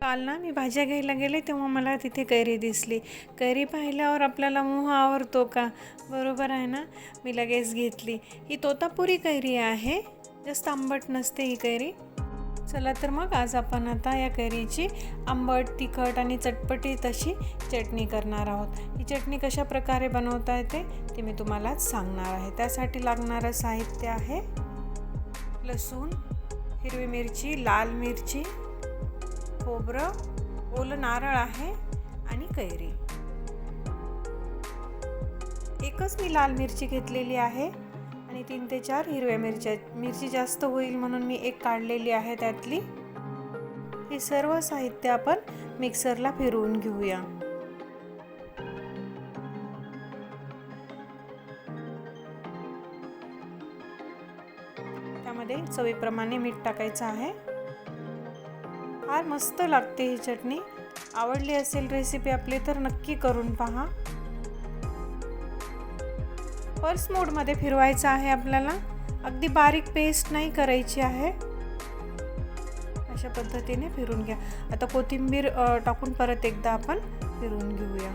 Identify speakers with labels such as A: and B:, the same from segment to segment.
A: काल ना मी भाज्या घ्यायला गेले तेव्हा मला तिथे कैरी दिसली. कैरी पाहिल्यावर आपल्याला मोह आवरतो का? बरोबर आहे ना. मी लगेच घेतली. ही तोतापुरी कैरी आहे. जास्त आंबट नसते ही कैरी. चला तर मग आज आपण आता या कैरीची आंबट, तिखट आणि चटपटीत अशी चटणी करणार आहोत. ही चटणी कशा प्रकारे बनवता येते ते मी तुम्हाला सांगणार आहे. त्यासाठी लागणारं साहित्य आहे लसूण, हिरवी मिरची, लाल मिरची, खोबरं, ओलं नारळ आहे आणि कैरी. एकच मी लाल मिरची घेतलेली आहे आणि 3 ते 4 हिरव्या मिरच्या. मिरची जास्त होईल म्हणून मी एक काढलेली आहे त्यातली. हे सर्व साहित्य आपण मिक्सरला फिरवून घेऊया. त्यामध्ये चवीप्रमाणे मीठ टाकायचं आहे. फार मस्त लागते ही चटणी. आवडली असेल रेसिपी आपली तर नक्की करून पहा. पल्स मोडमध्ये फिरवायचं आहे आपल्याला. अगदी बारीक पेस्ट नाही करायची आहे. अशा पद्धतीने फिरून घ्या. आता कोथिंबीर टाकून परत एकदा आपण फिरवून घेऊया.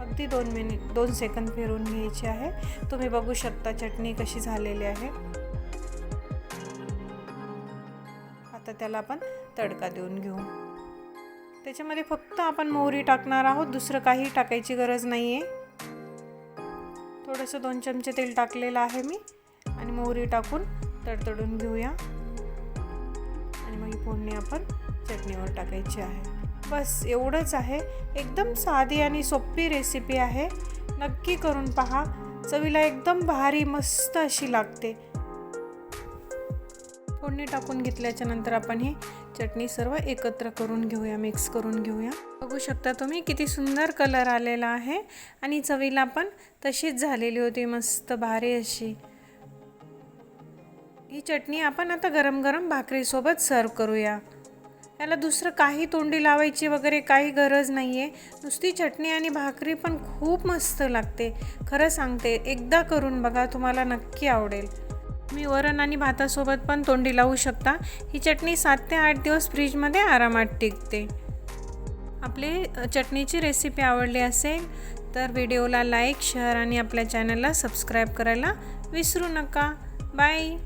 A: अगदी 2 सेकंद फिरवून घ्यायची आहे. तुम्ही बघू शकता चटणी कशी झालेली आहे. आता त्याला आपण तडका देऊन घेऊ. त्याच्यामध्ये फक्त आपण मोहरी टाकणार आहोत. दुसरं काही टाकायची गरज नाही आहे. थोडंसं 2 चमचे तेल टाकलेलं आहे मी आणि मोहरी टाकून तडतडून घेऊया. आणि मग ही फोडणी आपण चटणीवर टाकायची आहे. बस एवढंच आहे. एकदम साधी आणि सोपी रेसिपी आहे. नक्की करून पहा. चवीला एकदम भारी मस्त अशी लागते. फोडणी टाकून घेतल्याच्या नंतर आपण ही चटणी सर्व एकत्र करून घेऊया, मिक्स करून घेऊया. बघू शकता तुम्ही किती सुंदर कलर आलेला आहे आणि चवीला पण तशीच झालेली होती मस्त भारी अशी. ही चटणी आपण आता गरम गरम भाकरीसोबत सर्व करूया. याला दुसरं काही तोंडी लावायची वगैरे काही गरज नाही आहे. नुसती चटणी आणि भाकरी पण खूप मस्त लागते. खरं सांगते, एकदा करून बघा, तुम्हाला नक्की आवडेल. मी वरण आणि भातासोबत पण तोंडी लावू शकता. ही चटणी 7 ते 8 दिवस फ्रीजमध्ये आरामात टिकते. आपली चटणीची रेसिपी आवडली असेल तर व्हिडिओला लाईक, शेअर आणि आपल्या चॅनलला सबस्क्राईब करायला विसरू नका. बाय.